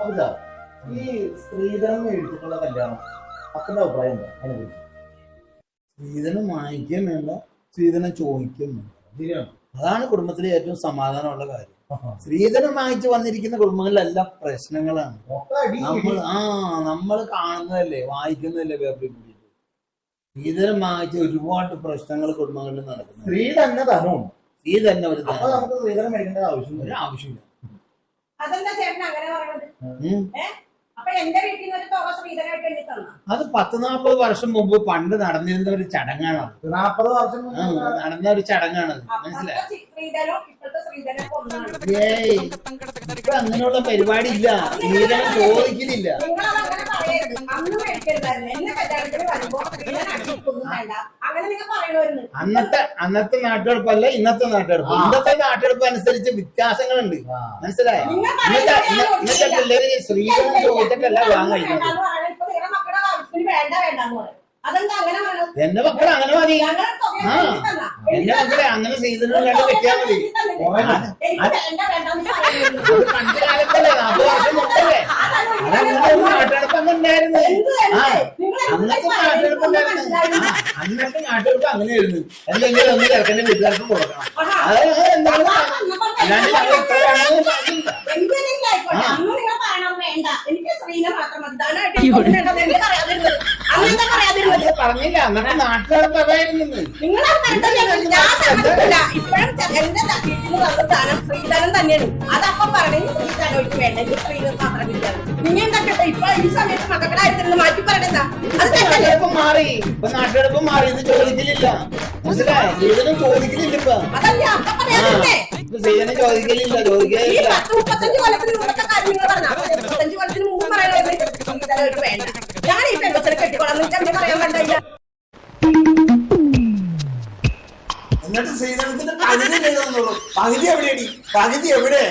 അതാ ഈ സ്ത്രീധനം എഴുതിട്ടുള്ള കല്യാണം അപ്പന്റെ അഭിപ്രായം എന്താ അതിനെ കുറിച്ച്? സ്ത്രീധനം വാങ്ങിക്കുകയും വേണ്ട, സ്ത്രീധനം ചോദിക്കുകയും വേണ്ട. ശരിയാണ്. അതാണ് കുടുംബത്തിലെ ഏറ്റവും സമാധാനമുള്ള കാര്യം. സ്ത്രീധനം വാങ്ങിച്ചു വന്നിരിക്കുന്ന കുടുംബങ്ങളിലെല്ലാം പ്രശ്നങ്ങളാണ്. നമ്മൾ കാണുന്നതല്ലേ, വായിക്കുന്നതല്ലേ പേപ്പറിൽ കൂടിയിട്ട്. സ്ത്രീധനം വാങ്ങിച്ച് ഒരുപാട് പ്രശ്നങ്ങൾ കുടുംബങ്ങളിൽ നടക്കുന്നു. സ്ത്രീ തന്നെ ധനവും സ്ത്രീ തന്നെ ഒരു നമുക്ക് സ്ത്രീധനം മേടിക്കേണ്ട ആവശ്യമില്ല. അതെന്താ ചേട്ടൻ അങ്ങനെ പറയണത്? അപ്പൊ എന്റെ വീട്ടിൽ നിന്ന് ഒരു തുക സ്ത്രീധനമായിട്ട് എണ്ണി തന്ന അത് 10-40 വർഷം മുമ്പ് പണ്ട് നടന്നിരുന്ന ഒരു ചടങ്ങാണ്. 40 വർഷം നടന്ന ഒരു ചടങ്ങാണത്. മനസ്സിലായി? സ്ത്രീധനവും ഇപ്പോഴത്തെ സ്ത്രീധനൊക്കെ ഒന്നാണ്. ഏയ് ഇപ്പൊ അങ്ങനെയുള്ള പരിപാടി ഇല്ല. സ്ത്രീധനം ചോദിക്കുന്നില്ല. നിങ്ങളതങ്ങനെ പറയരുത്. അന്ന് മേടിക്കരുതായിരുന്നു. എന്നെ കല്യാണത്തിന് വരുമ്പോ സ്ത്രീധനം അടിക്കൊന്നും വേണ്ട, അങ്ങനെ നിങ്ങൾ പറയണമായിരുന്നു. അന്നത്തെ നാട്ടെടുപ്പല്ല ഇന്നത്തെ നാട്ടെടുപ്പ്. ഇന്നത്തെ നാട്ടെടുപ്പ് അനുസരിച്ച് വ്യത്യാസങ്ങളുണ്ട്. മനസ്സിലായോ? ഇന്നത്തെ പിള്ളേര് സ്ത്രീധനം ചോദിച്ചിട്ടല്ല വാങ്ങാൻ കഴിക്കുന്നത്. ഇപ്പൊ നിങ്ങളുടെ മക്കളുടെ ആവശ്യത്തിന് വേണ്ട വേണ്ടെന്ന് പറയും. അതെന്താ അങ്ങനെ പറയണത്? എന്റെ മക്കളെ അങ്ങനെ മതി. എന്റെ മക്കളെ അങ്ങനെ സ്ത്രീധനം കണ്ട് വെക്കാൻ മതി. പണ്ട് കാലത്തല്ലേ, 40 വർഷം മുമ്പല്ലേ അതങ്ങനെ നാട്ടെടുപ്പ് അങ്ങനെ ഉണ്ടായിരുന്നു. അന്നത്തെ നാട്ടെടുപ്പ് ഉണ്ടായിരുന്നു. അന്നത്തെ നാട്ടെടുപ്പ് അങ്ങനെയായിരുന്നു. എന്തെങ്കിലും ഒന്ന് ചെറുക്കന്റെ വീട്ടുകാർക്ക് കൊടുക്കണം. അതായത് എന്താണ് അല്ലാണ്ട് ഞങ്ങൾ ഇത്ര വേണമെന്ന് പറഞ്ഞില്ല. പറഞ്ഞില്ല. അന്നത്തെ നാട്ടുകാർക്ക് അതായിരുന്നു. സ്ത്രീധനം തന്നെയാണ്. അതപ്പം പറഞ്ഞു സ്ത്രീധനം വേണ്ടെങ്കിൽ സ്ത്രീധനം മാത്രം കിട്ടിയാണ്. നിങ്ങൾ എന്താ ഇപ്പൊ ഈ സമയത്ത് മക്കളുടെ കാര്യത്തിൽ മാറ്റി പറയണെന്താ? നാട്ടെടുപ്പ് മാറി. ഇപ്പൊ നാട്ടെടുപ്പ് മാറി. ഇത് ചോദിക്കലില്ല. മനസ്സിലായോ? സ്ത്രീധനം ചോദിക്കലില്ല. ഇപ്പൊ സ്ത്രീധനം ചോദിക്കലില്ല. ചോദിക്കലില്ല. 35 കൊല്ലത്തിന് മുമ്പത്തെ കാര്യങ്ങൾ പറഞ്ഞ 35 കൊല്ലത്തിന് മുമ്പ് പറയണത് സ്ത്രീധനമായിട്ട് വേണ്ട. ഞാൻ ഈ പെൺകൊച്ചിനെ കെട്ടിക്കൊള്ളാം. നിങ്ങൾക്ക് പറയാൻ വേണ്ടില്ല. എന്നിട്ട് സ്ത്രീധനത്തിന്റെ പകുതി എഴുതുന്നുള്ളൂ. പകുതി എവിടെയാണ്? പകുതി എവിടെ?